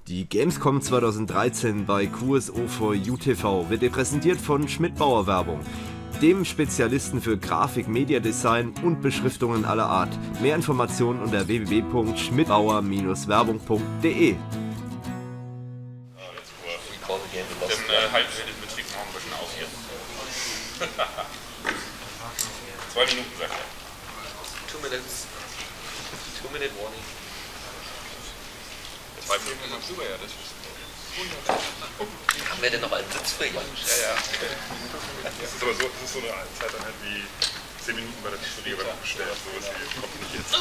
Die Gamescom 2013 bei QSO4YOU TV wird dir präsentiert von Schmidt-Bauer Werbung, dem Spezialisten für Grafik, Mediadesign und Beschriftungen aller Art. Mehr Informationen unter www.schmidtbauer-werbung.de. Im halbjährlichen Betrieb noch ein bisschen auf hier. 2 Minuten, sagt er. 2 minutes. 2-minute warning. 2 Minuten noch drüber, ja, das ist wunderbar. Haben wir denn noch einen Sitz für ihn? Ja, ja. Das ist aber so, das ist so eine Zeiteinheit wie 10 Minuten bei der Tischlerie beim Bestellen. So ist die, kommt nicht jetzt.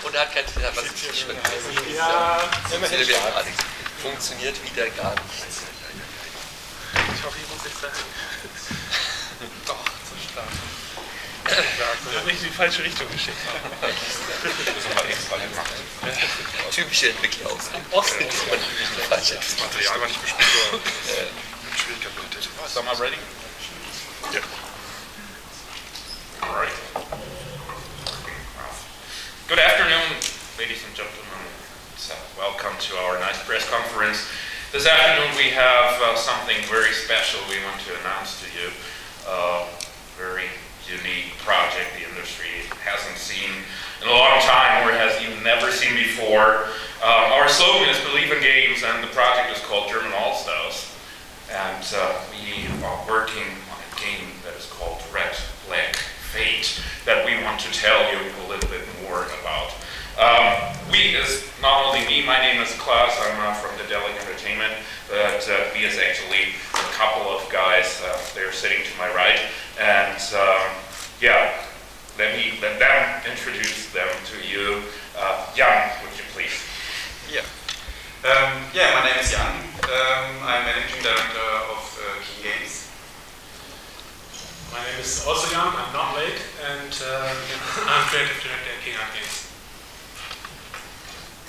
Und er hat kein Fehler, was ich nicht heißt. Ja, funktioniert wieder gar nichts. Ich hoffe, ich muss nicht sagen. Doch, zu stark. Ich habe mich in die falsche Richtung geschickt. Das ist mal extra gemacht. Typische Entwickler aus dem Osten. Das Material war nicht bespielbar. Schwierigkeit mit der Tätigkeit. So, mal ready? Ja. Alright. Good afternoon, ladies and gentlemen. So, welcome to our nice press conference. This afternoon we have something very special we want to announce to you. Very unique project the industry hasn't seen in a long time, or has even never seen before. Our slogan is Believe in Games, and the project is called German All-Stars. And we are working on a game that is called Red Black Fate that we want to tell you a little bit more about. We is not only me, my name is Klaus, I'm from the Delic Entertainment, but we is actually a couple of guys, they're sitting to my right, and yeah, let them introduce them to you. Jan, would you please? Yeah. Yeah, my name is Jan. I'm Managing Director of King Games. My name is also Jan, I'm not late, and I'm Creative Director at King Games.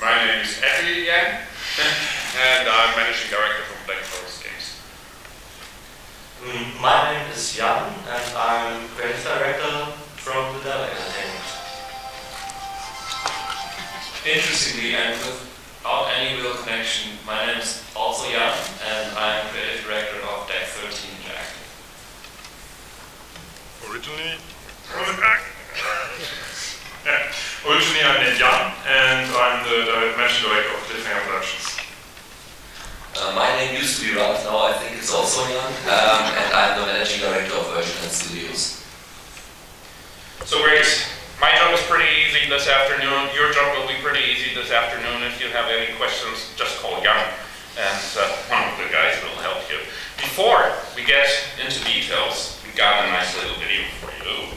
My name is Eddie again, and I'm Managing Director from Black Forest Games. My name is Jan, and I'm Creative Director from the Delic Entertainment. Interestingly, and without any real connection, my name is also Jan, and I'm Creative Director of Deck 13 Interactive. Originally I'm named Jan, and I'm the Managing Director of Cliffhanger Productions. My name used to be Ralph, now I think it's also Jan, and I'm the Managing Director of Version and Studios. So great. My job is pretty easy this afternoon. Your job will be pretty easy this afternoon. If you have any questions, just call Jan, and one of the guys will help you. Before we get into details, we got a nice little video for you.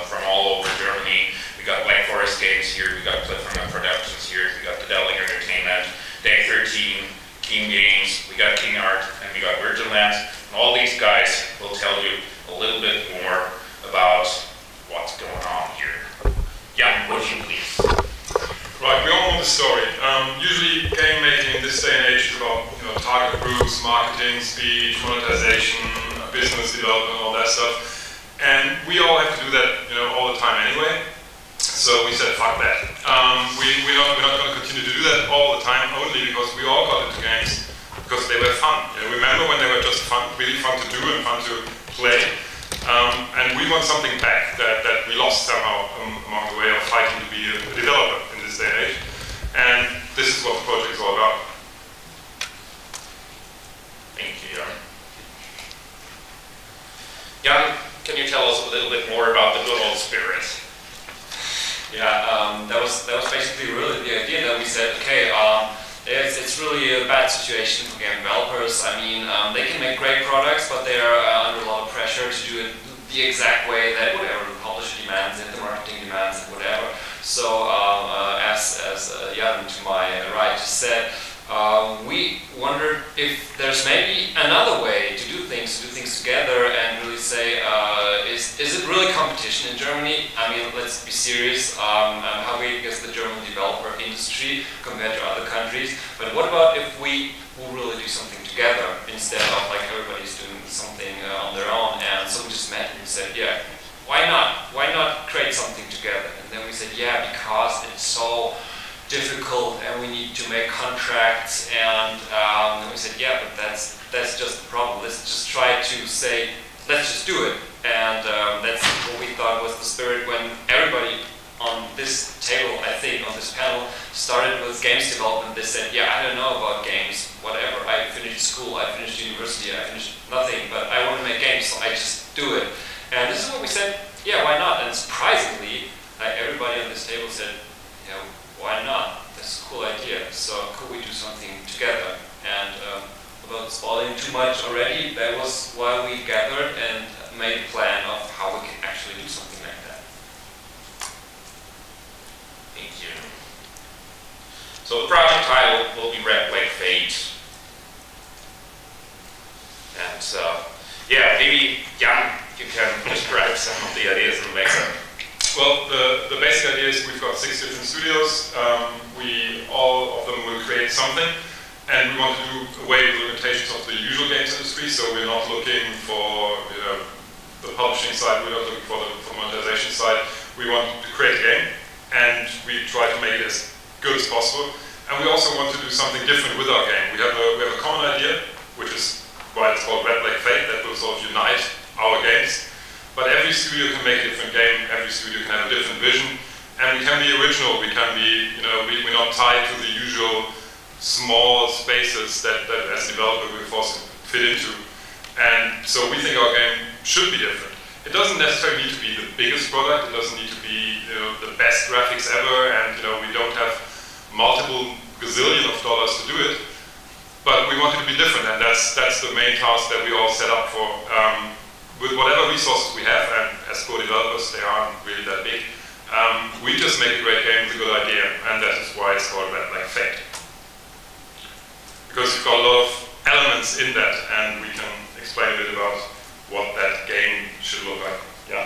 From all over Germany. We got Black Forest Games here, we got Cliffhanger Productions here, we got King Art, and we got Virgin Lands. And all these guys will tell you a little bit more about what's going on here. Jan, would you please? Right, we all know the story. Usually game making in this day and age is about target groups, marketing, speech, monetization, business development, all that stuff. And we all have to do that all the time anyway. So we said, fuck that. We're not going to continue to do that all the time, only because we all got into games because they were fun. Remember when they were just fun, really fun to do and fun to play? And we want something back that we lost somehow along the way of fighting to be a developer in this day and age. And this is what the project is all about. Thank you, Jan. Jan, can you tell us a little bit more about the good old spirit? Yeah, that was basically really the idea that we said, okay, it's really a bad situation for game developers. I mean, they can make great products, but they are under a lot of pressure to do it the exact way that whatever the publisher demands and the marketing demands and whatever. So, as Jan to my right just said, we wondered if there's maybe another way to do things together and really say, is it really competition in Germany? I mean, let's be serious. How big is the German developer industry compared to other countries? But what about if we will really do something together instead of like everybody's doing something on their own? And so we just met and said, yeah, why not? Why not create something together? And then we said, yeah, because it's so difficult and we need to make contracts, and we said, yeah, but that's just the problem. Let's just try to say, let's just do it. And that's what we thought was the spirit when everybody on this table, I think, on this panel, started with games development. They said, yeah, I don't know about games, whatever. I finished school, I finished university, I finished nothing, but I want to make games, so I just do it. And this is what we said, yeah, why not? And surprisingly, like everybody on this table said, yeah, why not? That's a cool idea. So could we do something together? And without spoiling too much already, that was why we gathered and made a plan of how we can actually do something like that. Thank you. So the project title will be Red Black Fate. And yeah, maybe Jan, you can describe some of the ideas in the background. Well, the basic idea is we've got 6 different studios. All of them will create something, and we want to do away with the limitations of the usual games industry. So we're not looking for the publishing side. We're not looking for the monetization side. We want to create a game, and we try to make it as good as possible. And we also want to do something different with our game. We have a common idea, which is why it's called Red Black Fate. That will sort of unite our games. But every studio can make a different game, every studio can have a different vision, and we can be original, we can be, we're not tied to the usual small spaces that as a developer we're forced to fit into. And so we think our game should be different. It doesn't necessarily need to be the biggest product, it doesn't need to be the best graphics ever, and we don't have multiple gazillion of dollars to do it, but we want it to be different, and that's the main task that we all set up for. With whatever resources we have, and as co-developers, they aren't really that big, we just make a great game with a good idea, and that is why it's called Red Black Fate. Because you've got a lot of elements in that, and we can explain a bit about what that game should look like. Yeah.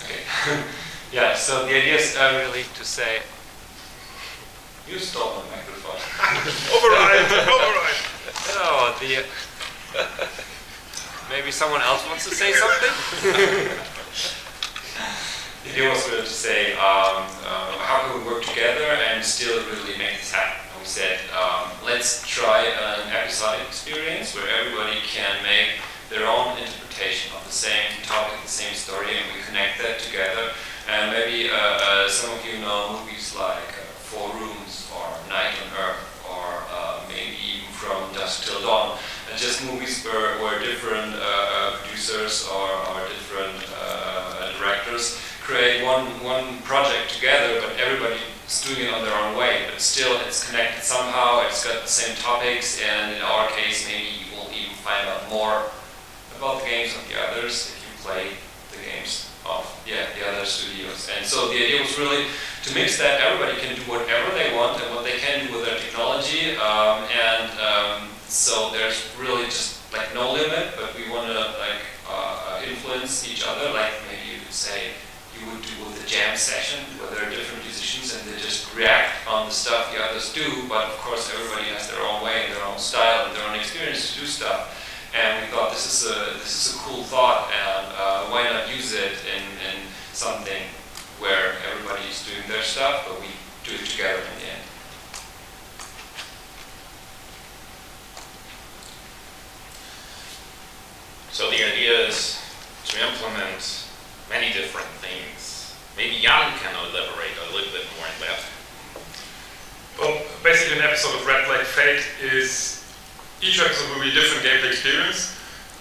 Okay. Yeah. So the idea is really to say, you stole my microphone. Override. Override. No, maybe someone else wants to say something? The idea was really to say, how can we work together and still really make this happen? And we said, let's try an episodic experience where everybody can make their own interpretation of the same topic, the same story, and we connect that together. And maybe some of you know movies like 4 Rooms or Night on Earth, or maybe even From Dusk Till Dawn. Just movies where different producers or different directors create one project together, but everybody's doing it on their own way. But still, it's connected somehow. It's got the same topics, and in our case, maybe you will even find out more about the games of the others if you play the games of the other studios. And so the idea was really to mix that. Everybody can do whatever they want and what they can do with their technology, and So there's really just like no limit, but we want to like influence each other. Like maybe you could say you would do with the jam session, where there are different musicians and they just react on the stuff the others do. But of course, everybody has their own way, and their own style, and their own experience to do stuff. And we thought this is a cool thought, and why not use it in something where everybody is doing their stuff, but we do it together in the end. So the idea is to implement many different things. Maybe Jan can elaborate a little bit more on that. Well, basically an episode of Red Flag Fate is, each episode will be a different gameplay experience,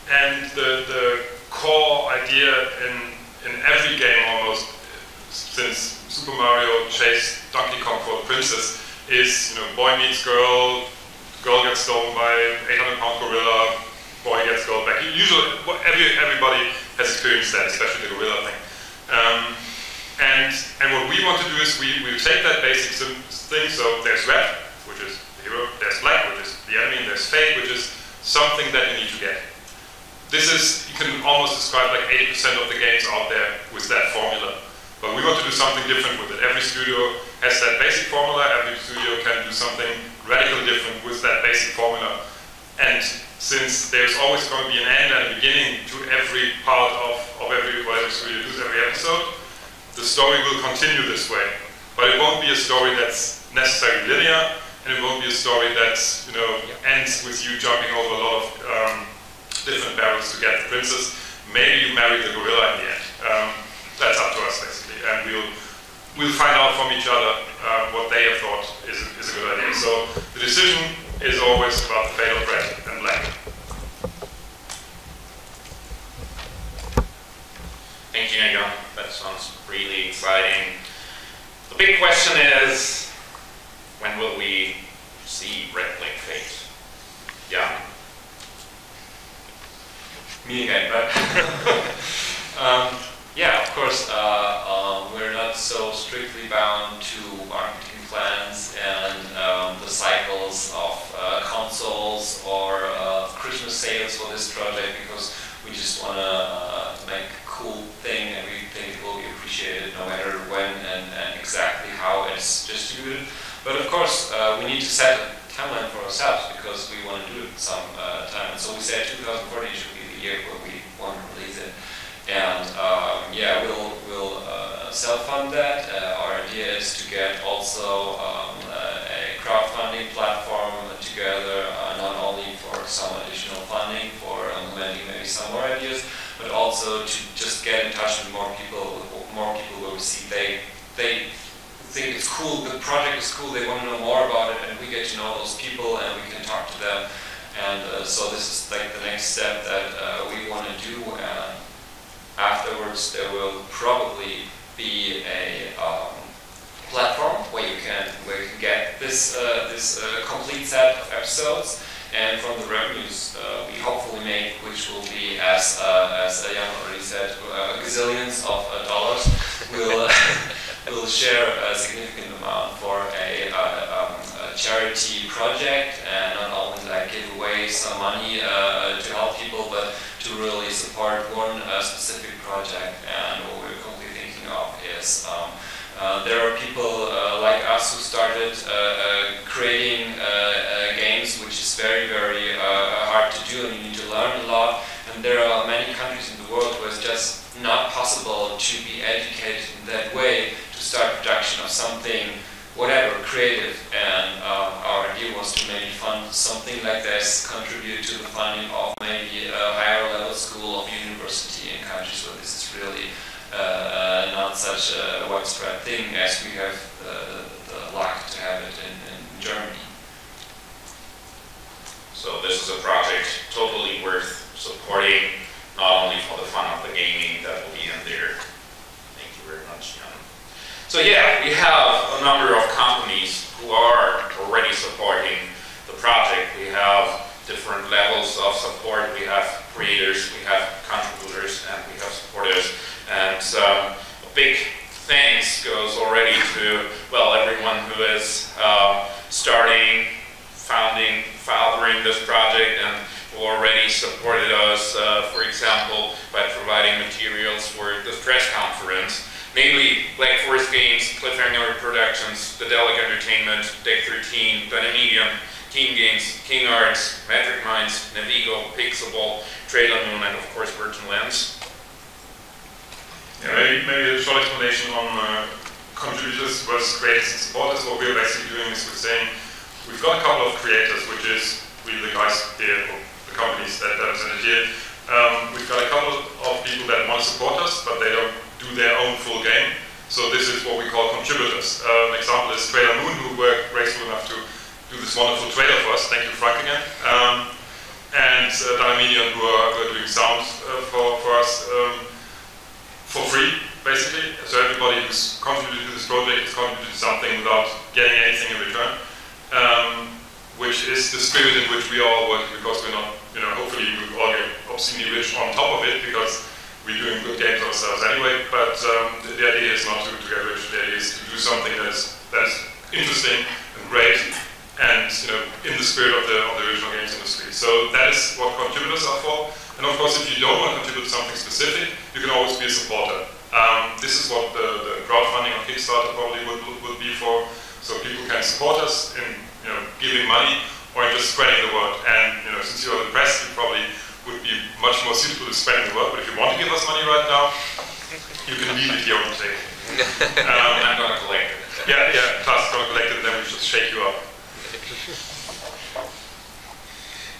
and the core idea in every game almost, since Super Mario chased Donkey Kong for the princess, is, you know, boy meets girl, girl gets stolen by 800-pound gorilla, boy gets girl back. Usually, everybody has experienced that, especially the gorilla thing. And what we want to do is we take that basic thing. So there's red, which is the hero. There's black, which is the enemy. And there's fade, which is something that you need to get. This is, you can almost describe like 80% of the games out there with that formula. But we want to do something different with it. Every studio has that basic formula. Every studio can do something radically different with that basic formula. And since there's always going to be an end and a beginning to every part of every studio does every episode, the story will continue this way. But it won't be a story that's necessarily linear, and it won't be a story that's, you know, ends with you jumping over a lot of different barrels to get the princess. Maybe you marry the gorilla in the end. That's up to us, basically, and we'll find out from each other what they have thought is a good idea. So the decision is always about the fate of red and black. Thank you, Jan. That sounds really exciting. The big question is, when will we see Red Flag Fate? Jan. Me again, right? Yeah, of course, we're not so strictly bound to marketing plans and the cycles of consoles or Christmas sales for this project, because we just want to make a cool thing, and we think it will be appreciated no matter when and exactly how it's distributed. But of course, we need to set a timeline for ourselves, because we want to do it some time. And so we said 2014 should be the year where we want to release it. And yeah, we'll self-fund that. Our idea is to get also a crowdfunding platform together, not only for some additional funding for implementing maybe some more ideas, but also to just get in touch with more people where we see they think it's cool, the project is cool, they want to know more about it, and we get to know those people and we can talk to them. And so this is like the next step that we want to do. And afterwards, there will probably be a platform where you can get this complete set of episodes, and from the revenues we hopefully make, which will be, as Jan already said, gazillions of dollars, we'll share a significant amount for a charity project, and not only like give away some money to help people, but to really support one specific project. And what we're completely thinking of is there are people like us who started creating games, which is very, very hard to do, and you need to learn a lot. And there are many countries in the world where it's just not possible to be educated in that way to start production of something, whatever, creative. And our idea was to maybe fund something like this, contribute to the funding of maybe a higher level school of university in countries where this is really not such a widespread thing as we have the luck to have it in Germany. So this is a project totally worth supporting, not only for the fun of the gaming that will be in there. Thank you very much, Jan. So yeah, we have a number of companies who are already supporting the project. We have different levels of support. We have creators, we have contributors, and we have supporters. And a big thanks goes already to, well, everyone who is starting, fathering this project. namely Black Forest Games, Cliffhanger Productions, The Delic Entertainment, Deck 13, Dynamedium, Team Games, King Arts, Metric Minds, Navigo, Pixelball, Trailer Moon, and of course Virgin Lens. Yeah, maybe a short explanation on contributors versus creators and supporters. What we're basically doing is we're saying we've got a couple of creators, which is really the guys here, the companies that are represented here. We've got a couple of people that want to support us, but they don't do their own full game. So this is what we call contributors. An example is Trailer Moon, who were graceful enough to do this wonderful trailer for us. Thank you, Frank, again. And Dynamedium, who are doing sound for us for free, basically. So everybody who's contributed to this project has contributed to something without getting anything in return, which is the spirit in which we all work, because we're not, hopefully we all get obscenely rich on top of it, because we're doing good games ourselves anyway, but the idea is not to get rich. The idea is to do something that's interesting and great, and in the spirit of the original games industry. So that is what contributors are for. And of course, if you don't want to contribute to something specific, you can always be a supporter. This is what the crowdfunding on Kickstarter probably would be for. So people can support us in giving money or in just spreading the word. And since you're the press, you probably would be much more suitable to spreading the word. But if you want to give us money right now, you can leave it here on the table. I'm going to collect it. Yeah, Klaus is going to collect it, and then we just shake you up.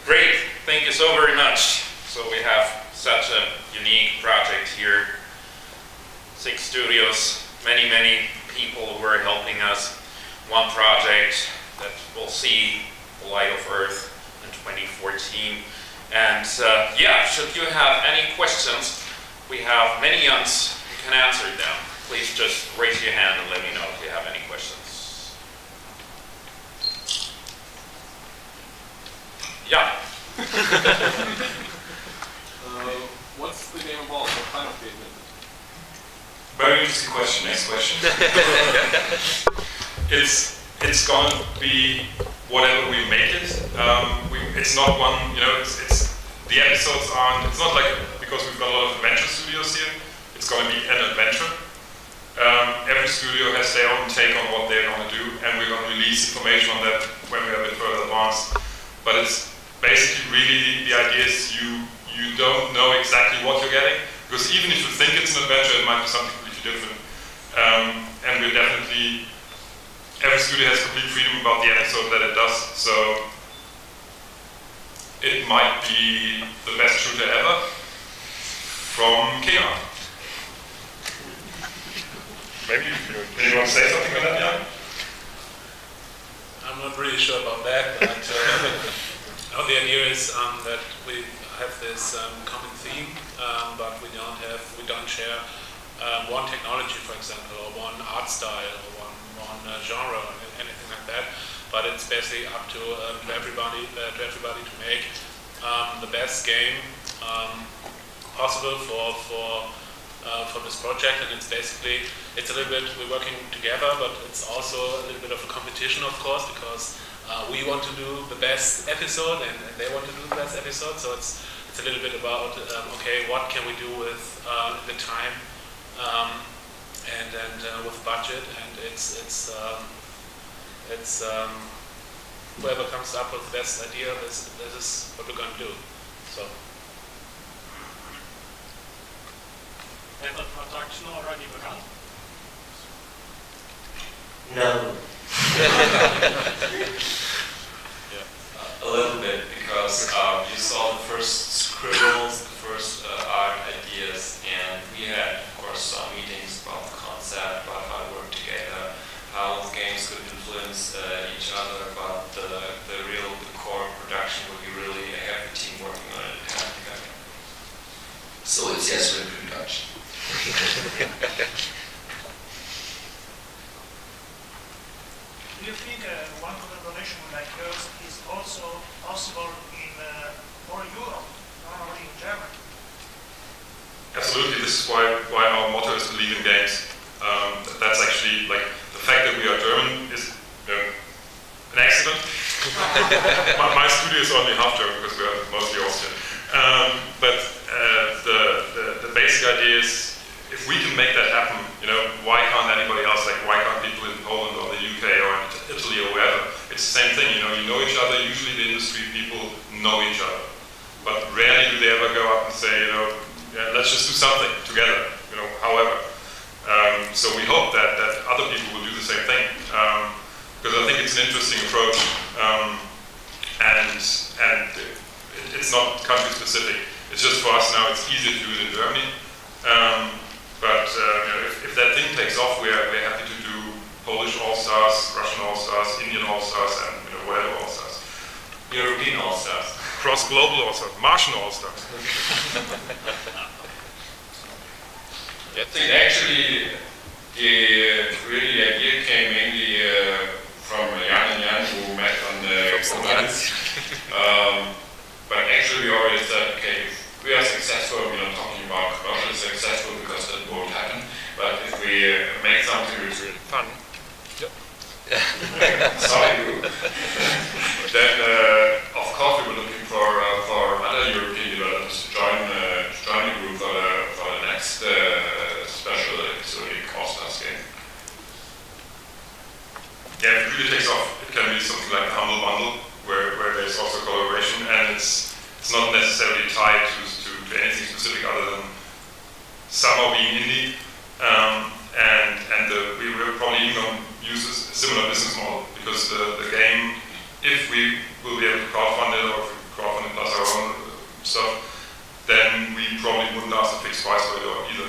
Great, thank you so very much. So we have such a unique project here. 6 studios, many people who are helping us. One project that will see the light of Earth in 2014. And yeah, should you have any questions, we have many Jans who can answer them. Please just raise your hand and let me know if you have any questions. Yeah. What's the game involved? What kind of game is it? Very interesting question. Next question. It's going to be whatever we make it. It's not one. It's the episodes aren't. It's not like, because we've got a lot of adventure studios here. It's going to be an adventure. Every studio has their own take on what they're going to do, and we're going to release information on that when we're a bit further advanced. But it's basically really the idea is you don't know exactly what you're getting, because even if you think it's an adventure, it might be something completely different. And we're definitely, every studio has complete freedom about the episode that it does, so it might be the best shooter ever from King Art. Maybe you want to say something about that, Jan? I'm not really sure about that, but the idea is that we have this common theme, but we don't share one technology, for example, or one art style, or one genre, or anything like that. But it's basically up to everybody to make the best game possible for this project. And it's basically, it's a little bit, we're working together, but it's also a little bit of a competition, of course, because we want to do the best episode, and they want to do the best episode. So it's a little bit about okay, what can we do with the time and with budget, and it's whoever comes up with the best idea, this is what we're going to do. So. Has the production already begun? No. A little bit, because you saw the first scribbles, the first art ideas, and we had, of course, some meetings about the concept, about how to work together, how the games could influence each other, but the core production will be really a heavy team working on it together. So it's yes, we're in production. Do you think one collaboration like yours is also possible in more Europe, not only in Germany? Absolutely. This is why our motto is believe in games. That's actually, like, the fact that we are German is an accident. my studio is only half German because we are mostly Austrian. But the basic idea is, if if we can make that happen, you know, why can't anybody else? Like, why can't people in Poland or the UK or Italy or wherever? It's the same thing, you know each other. Usually the industry people know each other, but rarely do they ever go up and say, you know, yeah, let's just do something together, you know, however. So we hope that other people will do the same thing, because I think it's an interesting approach, and it's not country specific. It's just for us now, it's easier to do it in Germany. But you know, if that thing takes off, we're happy to do Polish All-Stars, Russian All-Stars, Indian All-Stars, and you know, whatever All-Stars. European All-Stars. Cross-global All-Stars, Martian All-Stars. I think actually the idea came mainly from Jan and Jan, who met on the conference. But actually we already said, okay, if we are successful, we're not talking about commercially successful because that won't happen, but if we make something which is really fun, sorry, then of course we were looking for other European developers to join the group for the next special episodic All-Stars game. Yeah, if it really takes off, it can be something like a humble bundle, where there's also collaboration, and it's not necessarily tied to anything specific other than somehow being indie, and we will probably even use a similar business model, because the game, if we will be able to crowdfund it, or if we crowdfund it plus our own stuff, then we probably wouldn't ask a fixed price for it either.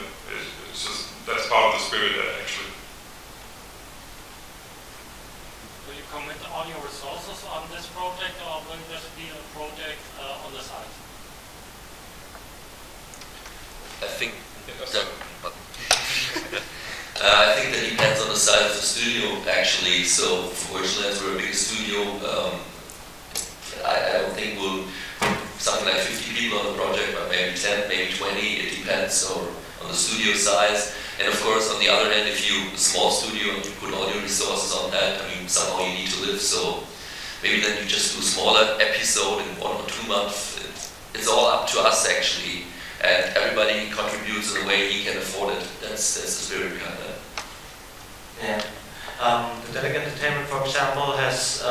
It's just, that's part of the spirit actually. Will you comment on your resources on this project, or will this be a project on the side? I think I think that depends on the size of the studio, actually. So for Originals, we're a big studio. I don't think we'll something like 50 people on the project, but maybe 10, maybe 20. It depends on the studio size. And of course, on the other hand, if you're a small studio and you put all your resources on that, I mean, somehow you need to live. So maybe then you just do a smaller episode in 1 or 2 months. It's all up to us, actually. And everybody contributes in a way he can afford it. That's the spirit behind that. Yeah. The Delegate Entertainment, for example, has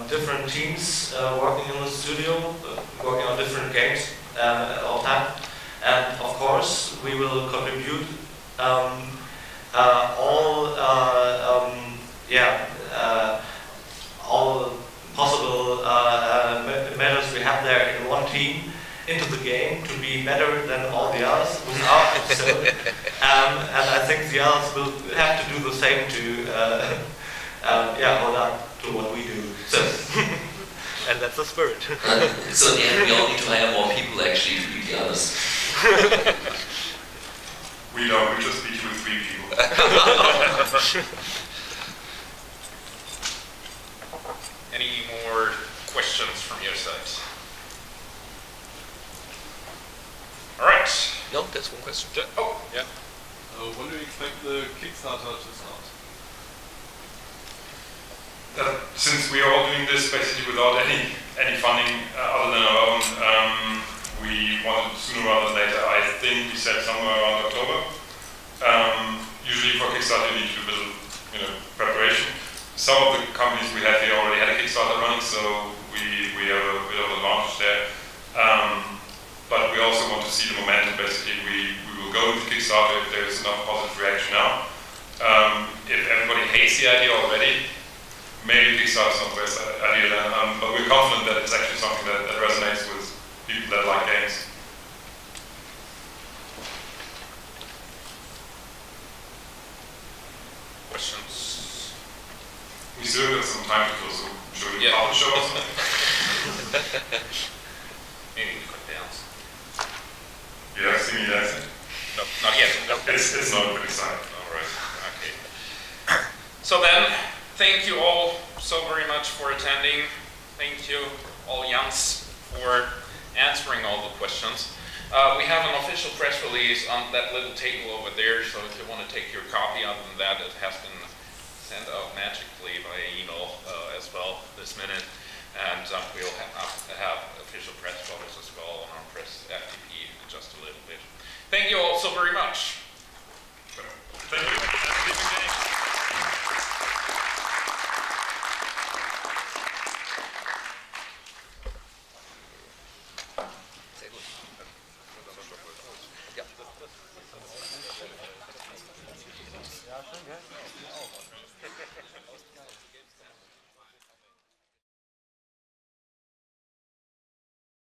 different teams working in the studio, working on different games at all time. And of course, we will contribute all possible measures we have there in one team into the game to be better than all the others with our episode. And I think the others will have to do the same to hold up to what we do. So, and that's the spirit. So in the end, we all need to hire more people actually to beat the others. We don't, we just beat you with 3 people. Any more questions from your side? All right. No, that's one question. Oh, yeah. When do you expect the Kickstarter to start? Since we are all doing this basically without any funding other than our own, we wanted sooner rather than later. I think we said somewhere around October. Usually for Kickstarter you need to do a little, preparation. Some of the companies we have here already had a Kickstarter running, so we have a bit of an advantage there. But we also want to see the momentum. Basically, we will go with Kickstarter if there is enough positive reaction now. If everybody hates the idea already, maybe Kickstarter is not the best idea then. But we're confident that it's actually something that resonates with people that like games. Questions? We still have some time to kill, so should we publish or something? Maybe quick dance. You have seen me dancing? No, not yet. No. It's not a pretty sign. All right. Okay. So then, thank you all so very much for attending. Thank you all Jans for answering all the questions. We have an official press release on that little table over there, so if you want to take your copy, other than that, it has been sent out magically by email as well this minute. And we'll have official press photos as well on our press FTP in just a little bit. Thank you all so very much.